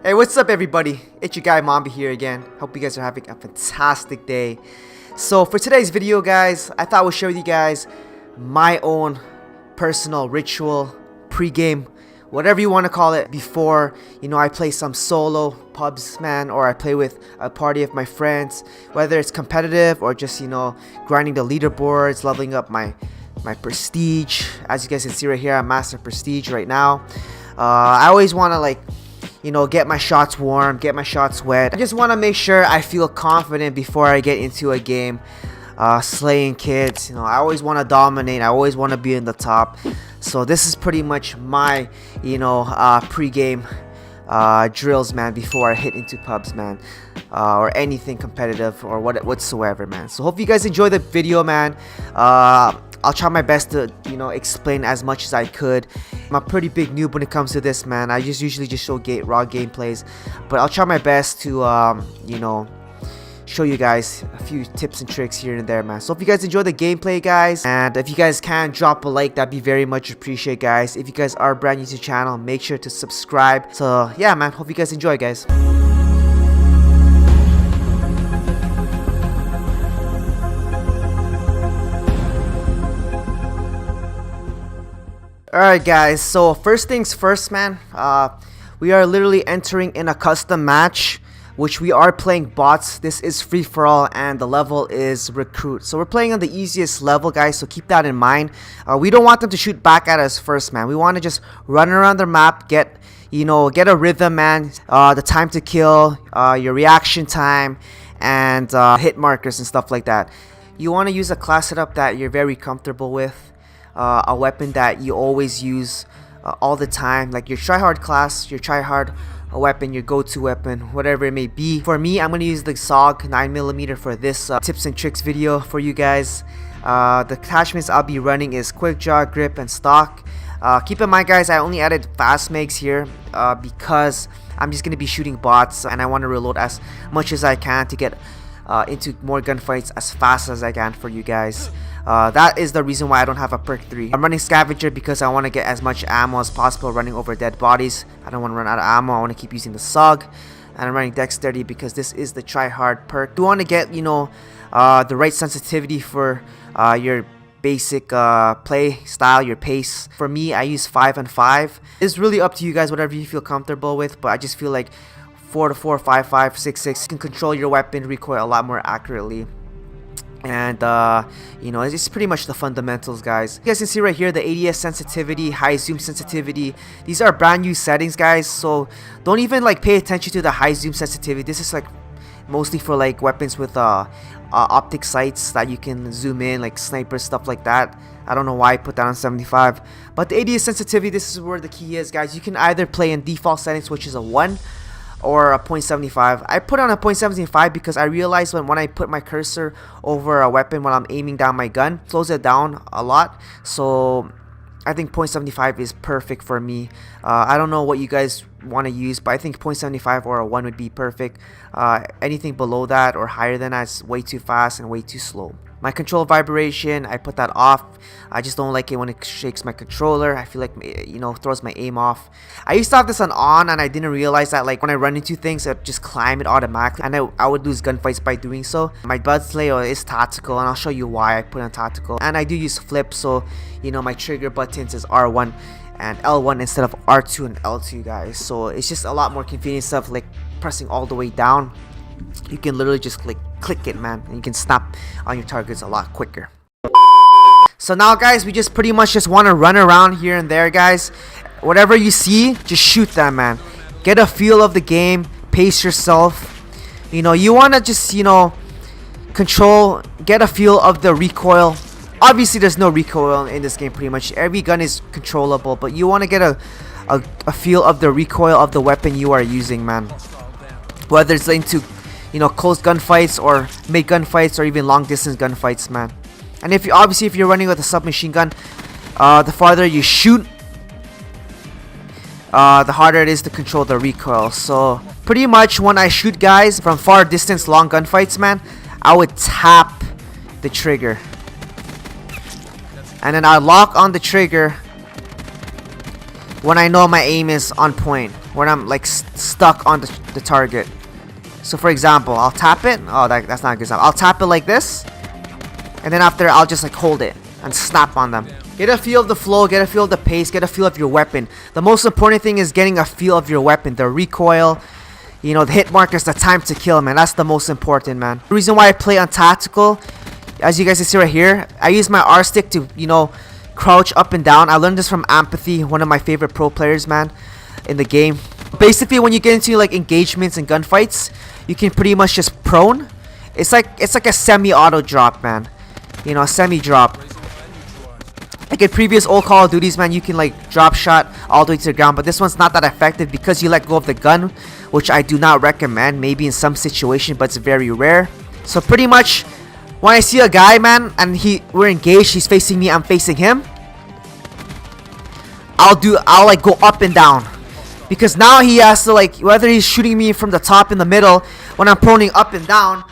Hey, what's up everybody? It's your guy Mamba here again. Hope you guys are having a fantastic day. So for today's video guys, I thought I would share with you guys my own personal ritual, pre-game, whatever you want to call it, before, I play some solo pubs, man, or I play with a party of my friends, whether it's competitive or just, grinding the leaderboards, leveling up my prestige. As you guys can see right here, I'm master prestige right now. I always want to get my shots warm, get my shots wet. I just want to make sure I feel confident before I get into a game, slaying kids. I always want to dominate. I always want to be in the top. So this is pretty much my, pre-game drills, man, before I hit into pubs, man, or anything competitive or whatsoever, man. So hope you guys enjoy the video, man. I'll try my best to, explain as much as I could. I'm a pretty big noob when it comes to this, man. I usually just show raw gameplays, but I'll try my best to, show you guys a few tips and tricks here and there, man. So if you guys enjoy the gameplay, guys, and if you guys can drop a like, that'd be very much appreciated, guys. If you guys are brand new to the channel, make sure to subscribe. So yeah, man, hope you guys enjoy, guys. Alright guys, so first things first, man, we are literally entering in a custom match, which we are playing bots. This is free-for-all and the level is recruit. So we're playing on the easiest level, guys, so keep that in mind. We don't want them to shoot back at us first, man. We want to just run around the map, get a rhythm, man, the time to kill, your reaction time, and hit markers and stuff like that. You want to use a class setup that you're very comfortable with. A weapon that you always use all the time, like your tryhard class, your tryhard weapon, your go-to weapon, whatever it may be. For me, I'm gonna use the SOG 9mm for this tips and tricks video for you guys. The attachments I'll be running is quick draw, grip, and stock. Keep in mind, guys, I only added fast mags here because I'm just gonna be shooting bots and I want to reload as much as I can to get into more gunfights as fast as I can for you guys. That is the reason why I don't have a perk 3. I'm running scavenger because I want to get as much ammo as possible running over dead bodies. I don't want to run out of ammo. I want to keep using the SOG. And I'm running dexterity because this is the try hard perk. You want to get, the right sensitivity for your basic play style, your pace. For me, I use 5 and 5. It's really up to you guys, whatever you feel comfortable with, but I just feel like 4 to 4, 5, 5, 6, 6 can control your weapon recoil a lot more accurately. And it's pretty much the fundamentals, guys. You guys can see right here the ADS sensitivity, high zoom sensitivity. These are brand new settings, guys, so don't even pay attention to the high zoom sensitivity. This is mostly for weapons with optic sights that you can zoom in, like snipers, stuff like that. I don't know why I put that on 75, but the ADS sensitivity, this is where the key is, guys. You can either play in default settings, which is a 1 or a 0.75. I put on a 0.75 because I realized when I put my cursor over a weapon when I'm aiming down my gun, it slows it down a lot. So I think 0.75 is perfect for me. I don't know what you guys want to use, but I think 0.75 or a 1 would be perfect. Anything below that or higher than that is way too fast and way too slow. My control vibration, I put that off. I just don't like it when it shakes my controller. I feel like, throws my aim off. I used to have this on and I didn't realize that when I run into things, it just climb it automatically. And I would lose gunfights by doing so. My bud slayer is tactical, and I'll show you why I put on tactical. And I do use flip, so, my trigger buttons is R1 and L1 instead of R2 and L2, guys. So it's just a lot more convenient stuff, like pressing all the way down. You can literally just click it, man, and you can snap on your targets a lot quicker. So now, guys, we just pretty much just want to run around here and there, guys. Whatever you see, just shoot them, man. Get a feel of the game, pace yourself. You want to just control, get a feel of the recoil. Obviously there's no recoil in this game. Pretty much every gun is controllable, but you want to get a feel of the recoil of the weapon you are using, man. Whether it's into close gunfights or mid gunfights or even long distance gunfights, man. And if you're running with a submachine gun, the farther you shoot, the harder it is to control the recoil. So pretty much when I shoot guys from far distance long gunfights, man, I would tap the trigger and then I lock on the trigger when I know my aim is on point. when I'm like stuck on the target. So for example, I'll tap it. Oh, that's not a good example. I'll tap it like this, and then after I'll just like hold it and snap on them. Get a feel of the flow, get a feel of the pace, get a feel of your weapon. The most important thing is getting a feel of your weapon, the recoil, you know, the hit markers, the time to kill, man. That's the most important, man. The reason why I play on tactical, as you guys can see right here, I use my R stick to, you know, crouch up and down. I learned this from Empathy, one of my favorite pro players, man, in the game. Basically, when you get into like engagements and gunfights, you can pretty much just prone. It's like a semi-auto drop, man. You know, a semi-drop. Like in previous old Call of Duties, man, you can like drop shot all the way to the ground, but this one's not that effective because you let go of the gun, which I do not recommend. Maybe in some situation, but it's very rare. So pretty much, when I see a guy, man, and we're engaged, he's facing me, I'm facing him, I'll like go up and down, because now he has to, like, whether he's shooting me from the top, in the middle, when I'm proning up and down,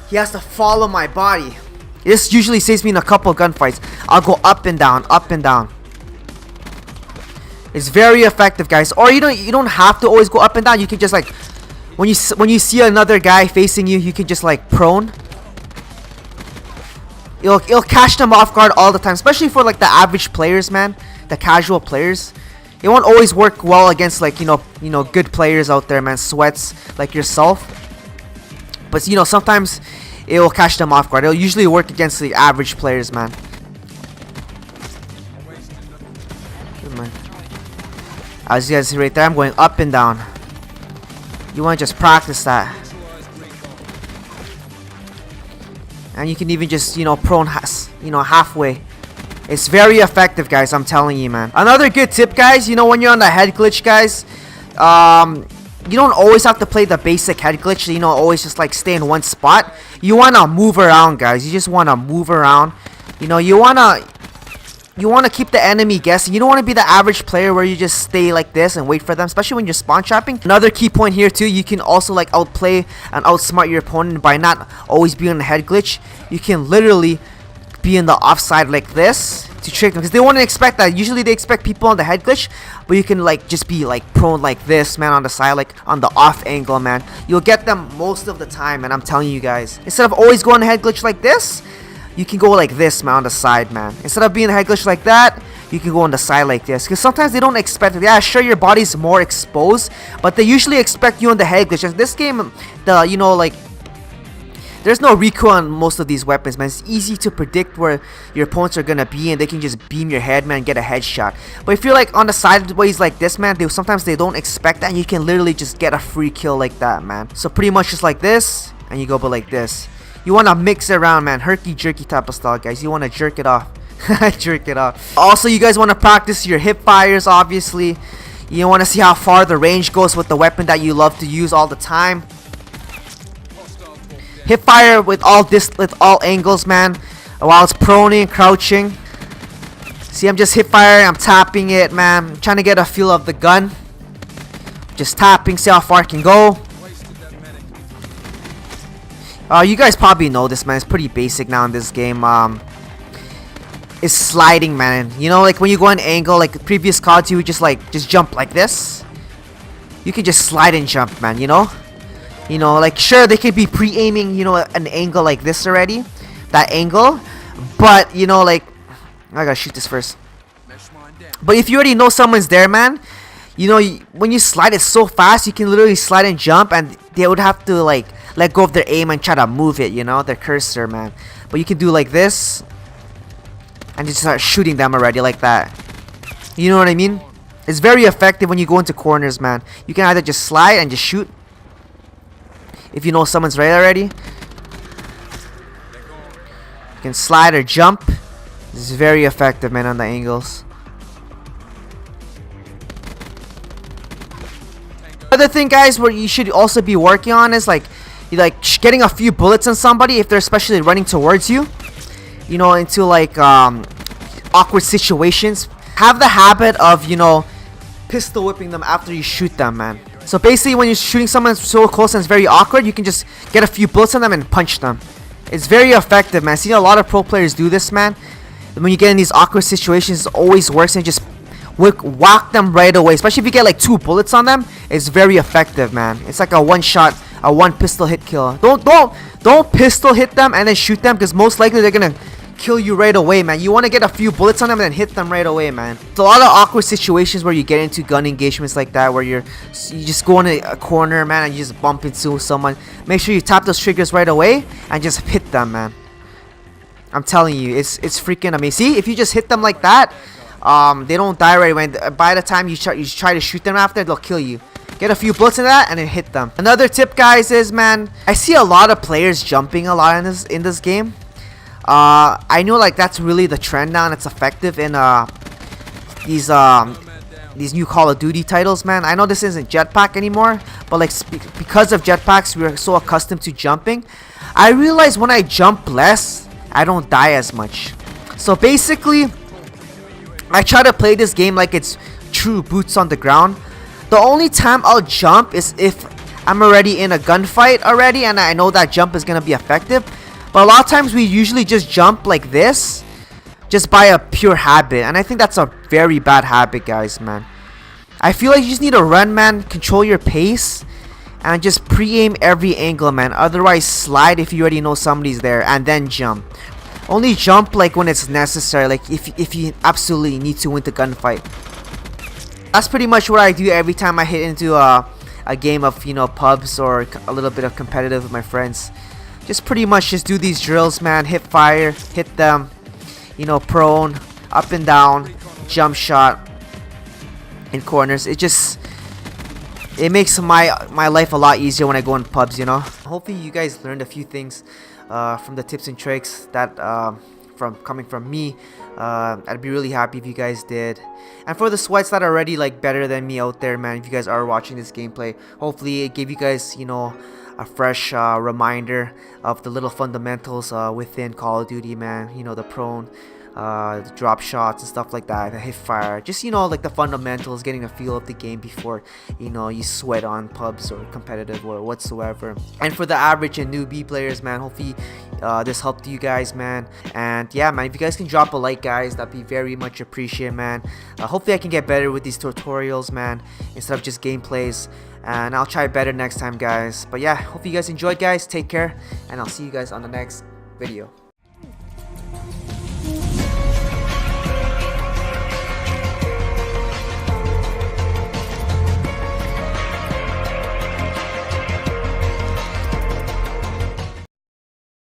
he has to follow my body. This usually saves me in a couple of gunfights. I'll go up and down, up and down. It's very effective, guys. Or you don't have to always go up and down. You can just like, when you see another guy facing you, you can just like prone. It'll catch them off guard all the time, especially for like the average players, man, the casual players. It won't always work well against like you know good players out there, man, sweats like yourself. But you know, sometimes it will catch them off guard. It'll usually work against the average players, man. As you guys see right there, I'm going up and down. You want to just practice that. And you can even just, you know, prone halfway. It's very effective, guys, I'm telling you, man. Another good tip, guys, you know, when you're on the head glitch, guys, you don't always have to play the basic head glitch, you know, always just like stay in one spot. You want to move around, guys. You just want to move around. You know, you want to keep the enemy guessing. You don't want to be the average player where you just stay like this and wait for them, especially when you're spawn trapping. Another key point here too, you can also like outplay and outsmart your opponent by not always being on the head glitch. You can literally be in the offside like this to trick them, because they wouldn't expect that. Usually they expect people on the head glitch, but you can like just be like prone like this, man, on the side, like on the off angle, man. You'll get them most of the time, and I'm telling you guys, instead of always going head glitch like this, you can go like this, man, on the side, man. Instead of being a head glitch like that, you can go on the side like this, because sometimes they don't expect it. Yeah, sure, your body's more exposed, but they usually expect you on the head glitch. In this game, you know, like, there's no recoil on most of these weapons, man. It's easy to predict where your opponents are gonna be, and they can just beam your head, man, and get a headshot. But if you're like on the sideways like this, man, sometimes they don't expect that, and you can literally just get a free kill like that, man. So pretty much just like this, and you go but like this. You want to mix it around, man. Herky-jerky type of style, guys. You want to jerk it off. Jerk it off. Also, you guys want to practice your hip fires, obviously. You want to see how far the range goes with the weapon that you love to use all the time. Hip fire with all angles, man, while it's proning, crouching. See, I'm just hip firing. I'm tapping it, man. I'm trying to get a feel of the gun. Just tapping, see how far it can go. You guys probably know this, man. It's pretty basic now in this game. It's sliding, man. You know, like when you go an angle, like previous CODs, you would just jump like this. You can just slide and jump, man. You know, like sure they could be pre-aiming, you know, an angle like this already, that angle. But you know, like I gotta shoot this first. But if you already know someone's there, man, you know, when you slide it so fast, you can literally slide and jump, and they would have to like let go of their aim and try to move it, you know, their cursor, man. But you can do like this and just start shooting them already like that. You know what I mean? It's very effective when you go into corners, man. You can either just slide and just shoot if you know someone's right already. You can slide or jump. This is very effective, man, on the angles. Other thing, guys, where you should also be working on is like getting a few bullets on somebody if they're especially running towards you, you know, into like awkward situations. Have the habit of, you know, pistol whipping them after you shoot them, man. So basically when you're shooting someone so close and it's very awkward, you can just get a few bullets on them and punch them. It's very effective, man. I've seen a lot of pro players do this, man. When you get in these awkward situations, it always works, and just whack them right away. Especially if you get like 2 bullets on them, it's very effective, man. It's like a one shot, a 1 pistol hit kill. Don't pistol hit them and then shoot them, because most likely they're gonna kill you right away, man. You want to get a few bullets on them and then hit them right away, man. It's a lot of awkward situations where you get into gun engagements like that, where you just go in a corner, man, and you just bump into someone. Make sure you tap those triggers right away and just hit them, man. I'm telling you, it's freaking amazing. See, if you just hit them like that, they don't die right away. By the time you try to shoot them after, they'll kill you. Get a few bullets in that and then hit them. Another tip, guys, is, man, I see a lot of players jumping a lot in this game. I know, like, that's really the trend now, and it's effective in these new Call of Duty titles, man. I know this isn't jetpack anymore, but like because of jetpacks, we're so accustomed to jumping. I realize when I jump less, I don't die as much. So basically, I try to play this game like it's true boots on the ground. The only time I'll jump is if I'm already in a gunfight already, and I know that jump is gonna be effective. But a lot of times we usually just jump like this, just by a pure habit, and I think that's a very bad habit, guys, man. I feel like you just need to run, man, control your pace, and just pre-aim every angle, man. Otherwise, slide if you already know somebody's there, and then jump. Only jump like when it's necessary, like if you absolutely need to win the gunfight. That's pretty much what I do every time I hit into a game of, you know, pubs or a little bit of competitive with my friends. Just pretty much just do these drills, man. Hit fire, hit them, you know, prone, up and down, jump shot in corners. It makes my life a lot easier when I go in pubs, you know. Hopefully you guys learned a few things from the tips and tricks that coming from me. I'd be really happy if you guys did. And for the sweats that are already like better than me out there, man, if you guys are watching this gameplay, hopefully it gave you guys, you know, a fresh reminder of the little fundamentals within Call of Duty, man. You know, the prone, the drop shots and stuff like that, the hip fire, just, you know, like the fundamentals, getting a feel of the game before, you know, you sweat on pubs or competitive or whatsoever. And for the average and newbie players, man, hopefully this helped you guys, man. And yeah, man, if you guys can drop a like, guys, that'd be very much appreciated, man. Hopefully I can get better with these tutorials, man, instead of just gameplays, and I'll try better next time, guys. But yeah, hope you guys enjoyed, guys. Take care, and I'll see you guys on the next video.